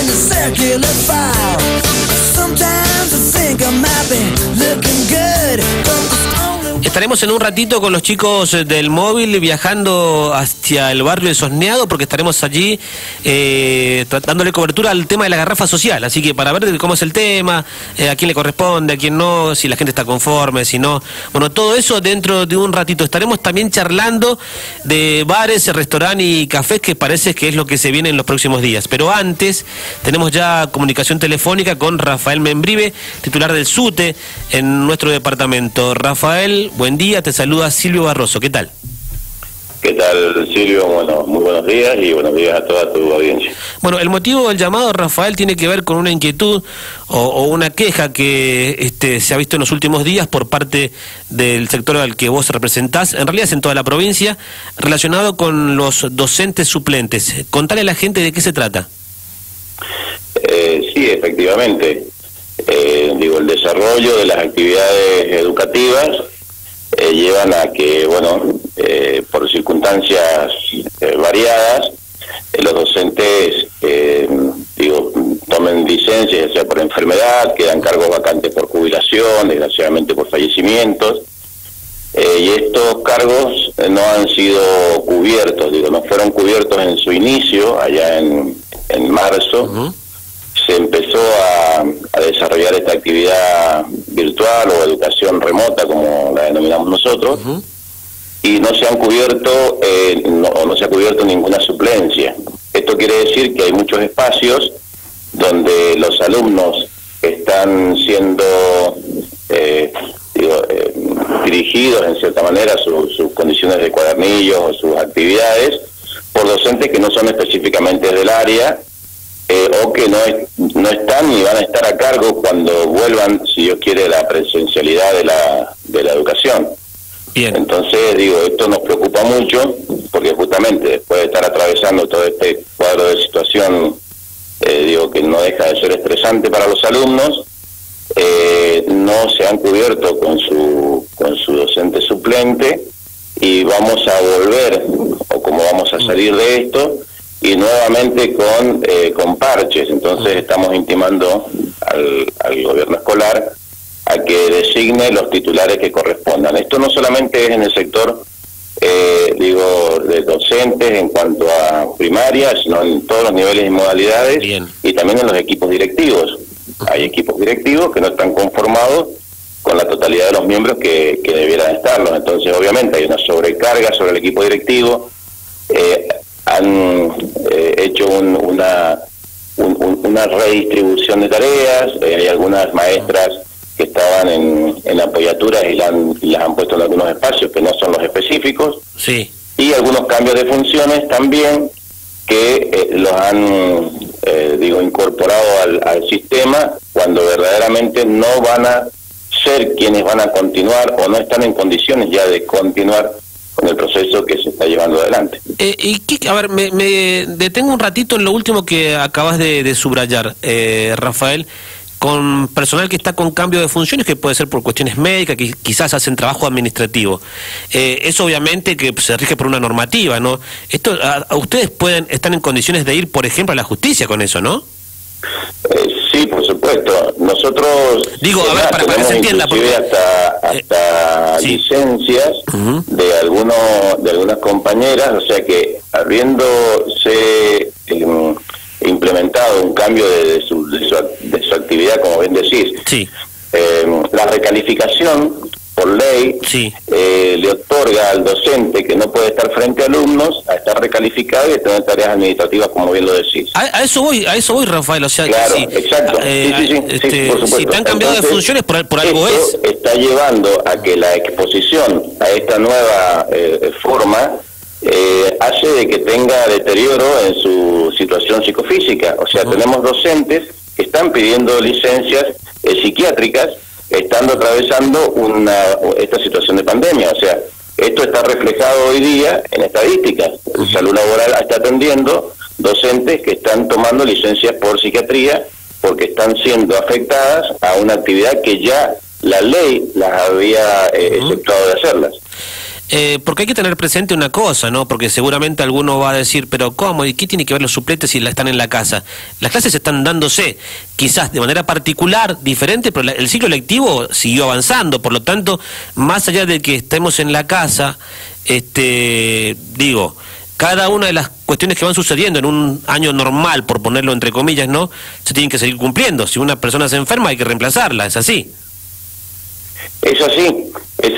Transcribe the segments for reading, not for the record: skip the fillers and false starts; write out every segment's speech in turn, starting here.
in the circular file. Sometimes I think I might be looking good, but it's only... Estaremos en un ratito con los chicos del móvil viajando hacia el barrio de Sosneado, porque estaremos allí dándole cobertura al tema de la garrafa social, así que para ver cómo es el tema, a quién le corresponde, a quién no, si la gente está conforme, si no, bueno, todo eso dentro de un ratito. Estaremos también charlando de bares, restaurantes y cafés, que parece que es lo que se viene en los próximos días, pero antes tenemos ya comunicación telefónica con Rafael Membrive, titular del SUTE en nuestro departamento. Rafael, buen día, te saluda Silvio Barroso, ¿qué tal? ¿Qué tal, Silvio? Bueno, muy buenos días y buenos días a toda tu audiencia. Bueno, el motivo del llamado, Rafael, tiene que ver con una inquietud o una queja que se ha visto en los últimos días por parte del sector al que vos representás, en realidad es en toda la provincia, relacionado con los docentes suplentes. Contale a la gente de qué se trata. Sí, efectivamente. El desarrollo de las actividades educativas llevan a que, bueno, por circunstancias variadas, los docentes, tomen licencias, ya sea por enfermedad, quedan cargos vacantes por jubilación, desgraciadamente por fallecimientos, y estos cargos no han sido cubiertos, no fueron cubiertos en su inicio, allá en marzo. Se empezó a desarrollar esta actividad virtual o educación remota, como la denominamos nosotros, y no se han cubierto, no se ha cubierto ninguna suplencia. Esto quiere decir que hay muchos espacios donde los alumnos están siendo dirigidos en cierta manera sus condiciones de cuadernillos o sus actividades por docentes que no son específicamente del área, o que no están ni van a estar a cargo cuando vuelvan, si Dios quiere, la presencialidad de la educación. Bien. Entonces, esto nos preocupa mucho, porque justamente después de estar atravesando todo este cuadro de situación, que no deja de ser estresante para los alumnos, no se han cubierto con su docente suplente, y vamos a volver, o como vamos a salir de esto, y nuevamente con parches. Entonces estamos intimando al gobierno escolar a que designe los titulares que correspondan. Esto no solamente es en el sector de docentes en cuanto a primaria, sino en todos los niveles y modalidades. Bien. Y también en los equipos directivos. Hay equipos directivos que no están conformados con la totalidad de los miembros que debieran estarlos. Entonces, obviamente, hay una sobrecarga sobre el equipo directivo. Han hecho una redistribución de tareas. Hay algunas maestras que estaban en apoyaturas y las han puesto en algunos espacios que no son los específicos. Sí. Y algunos cambios de funciones también que los han incorporado al sistema, cuando verdaderamente no van a ser quienes van a continuar o no están en condiciones ya de continuar con el proceso que se está llevando adelante. A ver, me detengo un ratito en lo último que acabas de subrayar, Rafael, con personal que está con cambio de funciones, que puede ser por cuestiones médicas, que quizás hacen trabajo administrativo. Eso obviamente que se rige por una normativa, ¿no? Esto, a ustedes están en condiciones de ir, por ejemplo, a la justicia con eso, ¿no? Sí, por supuesto. Nosotros para que se entienda, porque hasta sí, licencias de algunas compañeras, o sea que habiéndose implementado un cambio de su actividad, como bien decís, sí, la recalificación por ley, sí, le otorga al docente que no puede estar frente a alumnos a estar recalificado y a tener tareas administrativas, como bien lo decís. A eso voy, Rafael, o sea, claro, sí, exacto, sí, por supuesto. Si te han cambiado de funciones, por algo es. Está llevando a que la exposición a esta nueva forma hace de que tenga deterioro en su situación psicofísica. O sea, tenemos docentes que están pidiendo licencias psiquiátricas estando atravesando esta situación de pandemia. O sea, esto está reflejado hoy día en estadísticas. Salud Laboral está atendiendo docentes que están tomando licencias por psiquiatría porque están siendo afectadas a una actividad que ya la ley las había exceptuado de hacerlas. Porque hay que tener presente una cosa, ¿no? Porque seguramente alguno va a decir, pero ¿cómo? ¿Y qué tiene que ver los suplentes si están en la casa? Las clases están dándose, quizás de manera particular, diferente, pero el ciclo lectivo siguió avanzando. Por lo tanto, más allá de que estemos en la casa, digo, cada una de las cuestiones que van sucediendo en un año normal, por ponerlo entre comillas, ¿no? Se tienen que seguir cumpliendo. Si una persona se enferma hay que reemplazarla, ¿es así? Es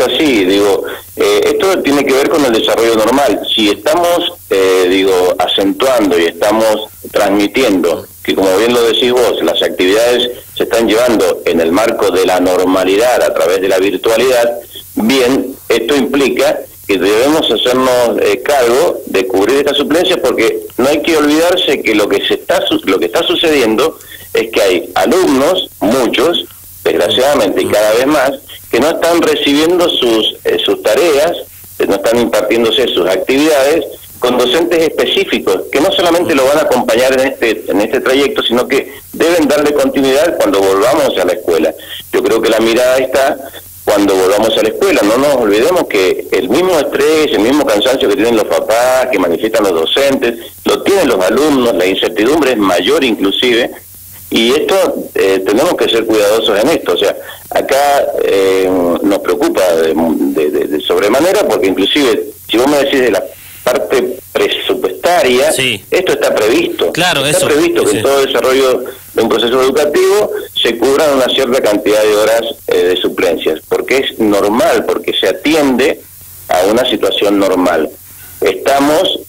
así, digo, esto tiene que ver con el desarrollo normal. Si estamos, acentuando y estamos transmitiendo que, como bien lo decís vos, las actividades se están llevando en el marco de la normalidad a través de la virtualidad, bien, esto implica que debemos hacernos cargo de cubrir esta suplencia, porque no hay que olvidarse que lo que está sucediendo es que hay alumnos, muchos, desgraciadamente y cada vez más, que no están recibiendo sus tareas, no están impartiéndose sus actividades con docentes específicos, que no solamente lo van a acompañar en este trayecto, sino que deben darle continuidad cuando volvamos a la escuela. Yo creo que la mirada está cuando volvamos a la escuela. No nos olvidemos que el mismo estrés, el mismo cansancio que tienen los papás, que manifiestan los docentes, lo tienen los alumnos, la incertidumbre es mayor inclusive, y esto tenemos que ser cuidadosos en esto. O sea, acá nos preocupa de sobremanera, porque inclusive, si vos me decís de la parte presupuestaria, sí, esto está previsto. Claro, está previsto que sí, en todo desarrollo de un proceso educativo se cubran una cierta cantidad de horas de suplencias, porque es normal, porque se atiende a una situación normal. Estamos,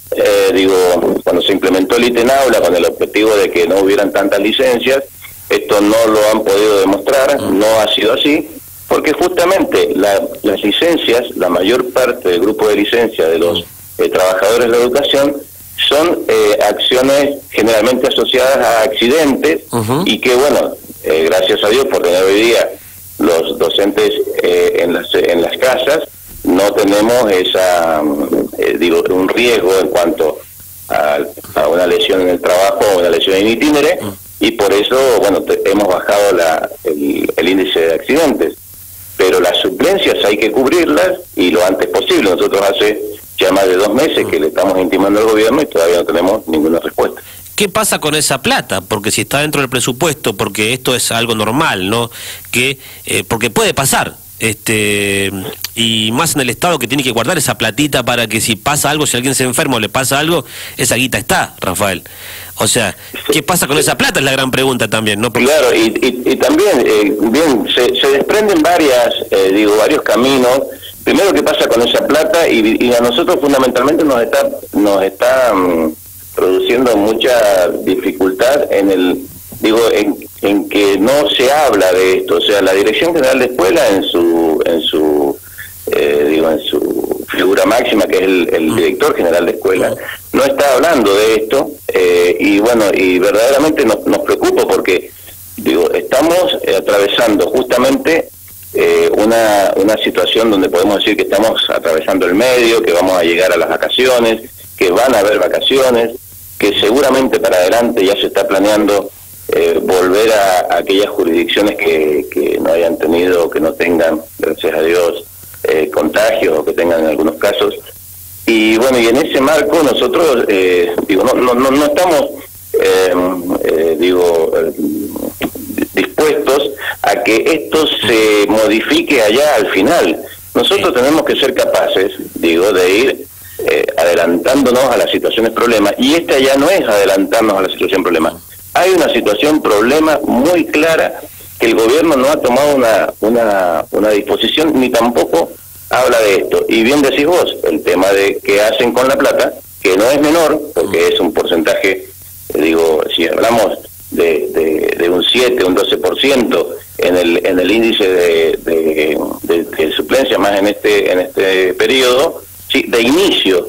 cuando se implementó el ítem aula con el objetivo de que no hubieran tantas licencias, esto no lo han podido demostrar, no ha sido así, porque justamente las licencias, la mayor parte del grupo de licencias de los trabajadores de la educación, son acciones generalmente asociadas a accidentes, y que, bueno, gracias a Dios por tener hoy día los docentes en las casas, no tenemos un riesgo en cuanto a una lesión en el trabajo o una lesión in itinere, y por eso, bueno, hemos bajado el índice de accidentes. Pero las suplencias hay que cubrirlas, y lo antes posible. Nosotros hace ya más de 2 meses que le estamos intimando al gobierno y todavía no tenemos ninguna respuesta. ¿Qué pasa con esa plata? Porque si está dentro del presupuesto, porque esto es algo normal, ¿no? Porque puede pasar. Y más en el Estado, que tiene que guardar esa platita para que si pasa algo, si alguien se enferma o le pasa algo, esa guita está, Rafael. O sea, ¿qué pasa con esa plata? Es la gran pregunta también, ¿no? Porque... Claro, y también, bien, se desprenden varios caminos. Primero, ¿qué pasa con esa plata? Y a nosotros fundamentalmente nos está produciendo mucha dificultad en que no se habla de esto. O sea, la Dirección General de Escuela en su figura máxima, que es el director general de escuela, no está hablando de esto, y bueno, y verdaderamente nos preocupa, porque estamos atravesando justamente una situación donde podemos decir que estamos atravesando el medio, que vamos a llegar a las vacaciones, que van a haber vacaciones, que seguramente para adelante ya se está planeando volver a aquellas jurisdicciones que no hayan tenido, que no tengan, gracias a Dios, contagios, o que tengan en algunos casos. Y bueno, y en ese marco nosotros no estamos dispuestos a que esto se modifique allá al final. Nosotros tenemos que ser capaces, de ir adelantándonos a las situaciones problema, y esta ya no es adelantarnos a la situación problema. Hay una situación problema muy clara, que el gobierno no ha tomado una disposición, ni tampoco habla de esto. Y bien decís vos, el tema de qué hacen con la plata, que no es menor, porque es un porcentaje, si hablamos de un 7, un 12% en el índice de suplencia, más en este periodo, sí, de inicio,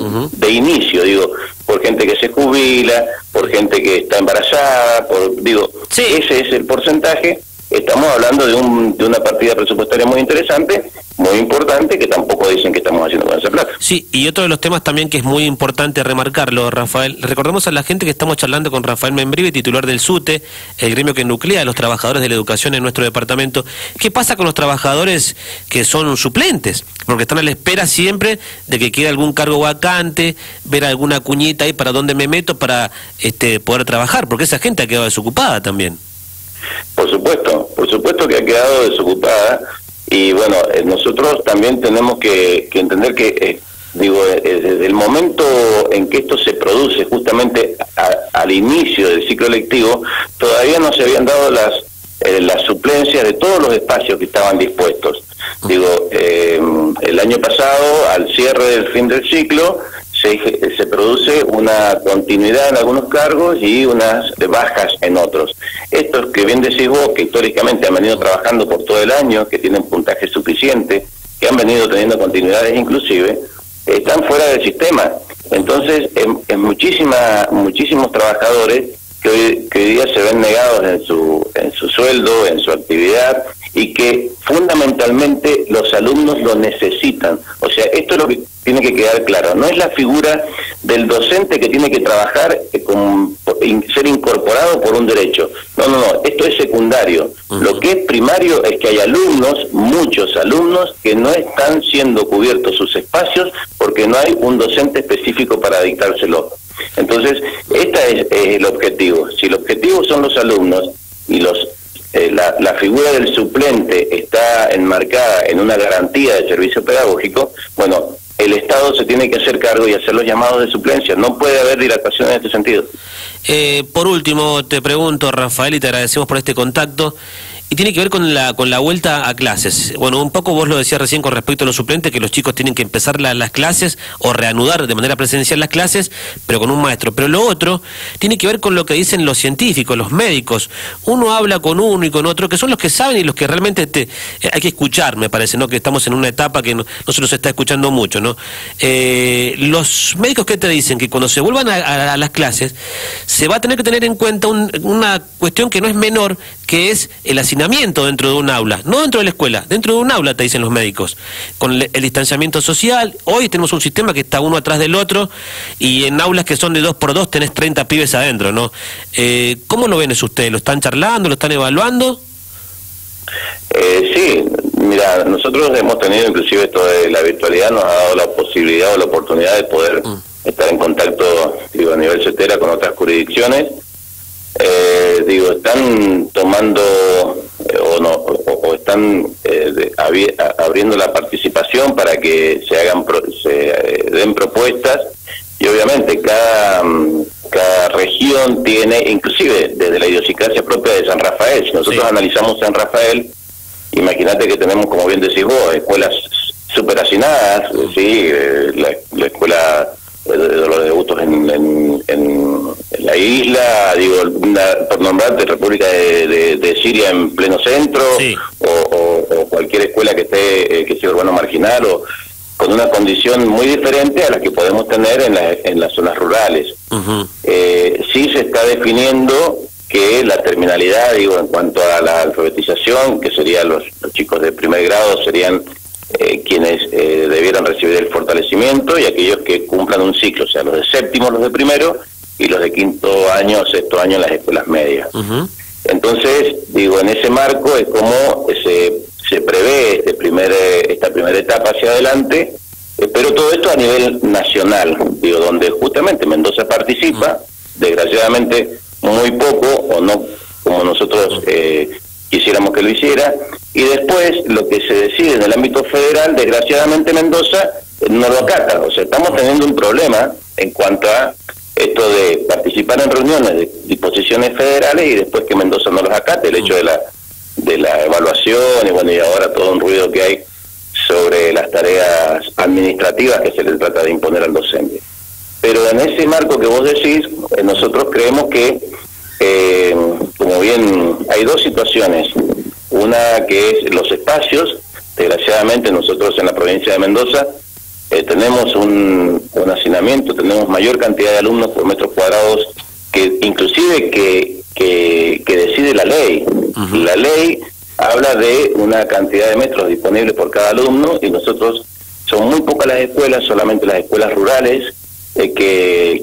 por gente que se jubila, por gente que está embarazada, ese es el porcentaje estamos hablando de una partida presupuestaria muy interesante, muy importante, que tampoco dicen que estamos haciendo con esa plata. Sí, y otro de los temas también que es muy importante remarcarlo, Rafael, recordemos a la gente que estamos charlando con Rafael Membrive, titular del SUTE, el gremio que nuclea a los trabajadores de la educación en nuestro departamento. ¿Qué pasa con los trabajadores que son suplentes? Porque están a la espera siempre de que quede algún cargo vacante, ver alguna cuñita ahí para dónde me meto para poder trabajar, porque esa gente ha quedado desocupada también. Por supuesto que ha quedado desocupada. Y bueno, nosotros también tenemos que entender que, desde el momento en que esto se produce, justamente al inicio del ciclo lectivo, todavía no se habían dado las suplencias de todos los espacios que estaban dispuestos. El año pasado, al cierre del fin del ciclo, se produce una continuidad en algunos cargos y unas bajas en otros. Estos que bien decís vos, que históricamente han venido trabajando por todo el año, que tienen puntaje suficiente, que han venido teniendo continuidades inclusive, están fuera del sistema. Entonces, muchísimos trabajadores que hoy día se ven negados en su sueldo, en su actividad, y que fundamentalmente los alumnos lo necesitan. O sea, esto es lo que tiene que quedar claro. No es la figura del docente que tiene que trabajar ser incorporado por un derecho. No, esto es secundario. Lo que es primario es que hay alumnos, muchos alumnos, que no están siendo cubiertos sus espacios porque no hay un docente específico para dictárselo. Entonces, este es el objetivo. Si el objetivo son los alumnos y la figura del suplente está enmarcada en una garantía de servicio pedagógico, bueno, el Estado se tiene que hacer cargo y hacer los llamados de suplencia. No puede haber dilatación en este sentido. Por último, te pregunto, Rafael, y te agradecemos por este contacto, y tiene que ver con la vuelta a clases. Bueno, un poco vos lo decías recién con respecto a los suplentes, que los chicos tienen que empezar las clases o reanudar de manera presencial las clases, pero con un maestro. Pero lo otro tiene que ver con lo que dicen los científicos, los médicos. Uno habla con uno y con otro, que son los que saben y los que realmente hay que escuchar, me parece, ¿no? Que estamos en una etapa que no se nos está escuchando mucho, ¿no? Los médicos, ¿qué te dicen? Que cuando se vuelvan a las clases, se va a tener que tener en cuenta una cuestión que no es menor, que es el hacinamiento dentro de un aula, no dentro de la escuela, dentro de un aula, te dicen los médicos, con el distanciamiento social. Hoy tenemos un sistema que está uno atrás del otro, y en aulas que son de 2x2 tenés 30 pibes adentro, ¿no? ¿Cómo lo ven eso ustedes? ¿Lo están charlando? ¿Lo están evaluando? Sí, mira, nosotros hemos tenido, inclusive esto de la virtualidad nos ha dado la posibilidad o la oportunidad de poder estar en contacto, a nivel CETERA con otras jurisdicciones. Están tomando o están abriendo la participación para que se den propuestas, y obviamente cada región tiene, inclusive desde la idiosincrasia propia de San Rafael. Si nosotros analizamos San Rafael, imagínate que tenemos, como bien decís vos, escuelas súper hacinadas, ¿sí? La escuela de Dolores de Bustos en la isla, por nombrarte, República de Siria en pleno centro, sí, o cualquier escuela que esté, que sea urbano marginal, o con una condición muy diferente a la que podemos tener en las zonas rurales. Sí se está definiendo que la terminalidad, en cuanto a la alfabetización, que serían los chicos de primer grado, serían quienes debieran recibir el fortalecimiento, y aquellos que cumplan un ciclo, o sea, los de séptimo, los de primero, y los de quinto año, sexto año en las escuelas medias. Entonces, en ese marco es como se prevé esta primera etapa hacia adelante, pero todo esto a nivel nacional, donde justamente Mendoza participa, desgraciadamente muy poco, o no como nosotros quisiéramos que lo hiciera, y después lo que se decide en el ámbito federal, desgraciadamente Mendoza no lo acata. O sea, estamos teniendo un problema en cuanto a esto de participar en reuniones de disposiciones federales y después que Mendoza no los acate, el hecho de la evaluación, y ahora todo un ruido que hay sobre las tareas administrativas que se le trata de imponer al docente. Pero en ese marco que vos decís, nosotros creemos que, como bien, hay dos situaciones. Una que es los espacios. Desgraciadamente nosotros en la provincia de Mendoza tenemos un hacinamiento, tenemos mayor cantidad de alumnos por metros cuadrados que inclusive que que decide la ley. La ley habla de una cantidad de metros disponibles por cada alumno y nosotros, son muy pocas las escuelas, solamente las escuelas rurales, que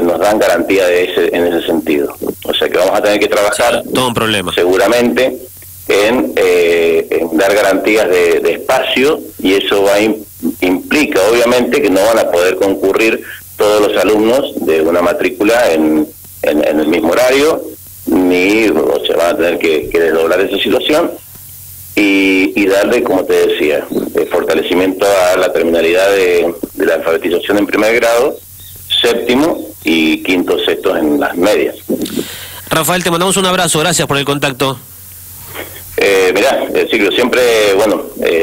nos dan garantía en ese sentido. O sea que vamos a tener que trabajar, todo un problema, seguramente, en dar garantías de espacio, y eso implica obviamente que no van a poder concurrir todos los alumnos de una matrícula en el mismo horario, ni se van a tener que desdoblar esa situación y darle, como te decía, fortalecimiento a la terminalidad de la alfabetización en primer grado, séptimo y quinto, sexto en las medias. Rafael, te mandamos un abrazo, gracias por el contacto. Mirá, Silvio, siempre,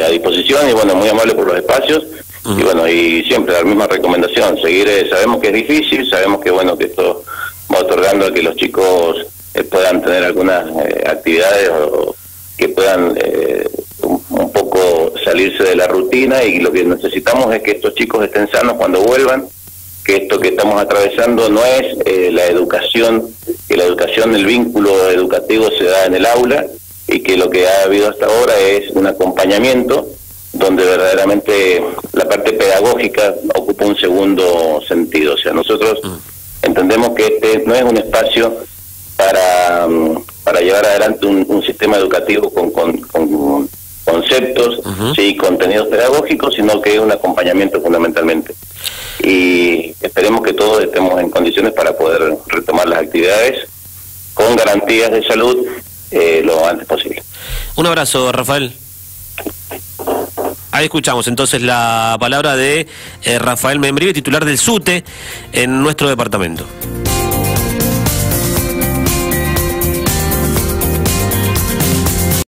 a disposición y muy amable por los espacios. Y siempre la misma recomendación, seguir, sabemos que es difícil, sabemos que que esto va otorgando a que los chicos puedan tener algunas actividades o que puedan un poco salirse de la rutina, y lo que necesitamos es que estos chicos estén sanos cuando vuelvan, que esto que estamos atravesando no es la educación, que la educación, el vínculo educativo se da en el aula, y que lo que ha habido hasta ahora es un acompañamiento donde verdaderamente la parte pedagógica ocupa un segundo sentido. O sea, nosotros entendemos que este no es un espacio para llevar adelante un sistema educativo con conceptos, sí, contenidos pedagógicos, sino que es un acompañamiento fundamentalmente. Y esperemos que todos estemos en condiciones para poder retomar las actividades con garantías de salud lo antes posible. Un abrazo, Rafael. Ahí escuchamos entonces la palabra de Rafael Membrive, titular del SUTE en nuestro departamento.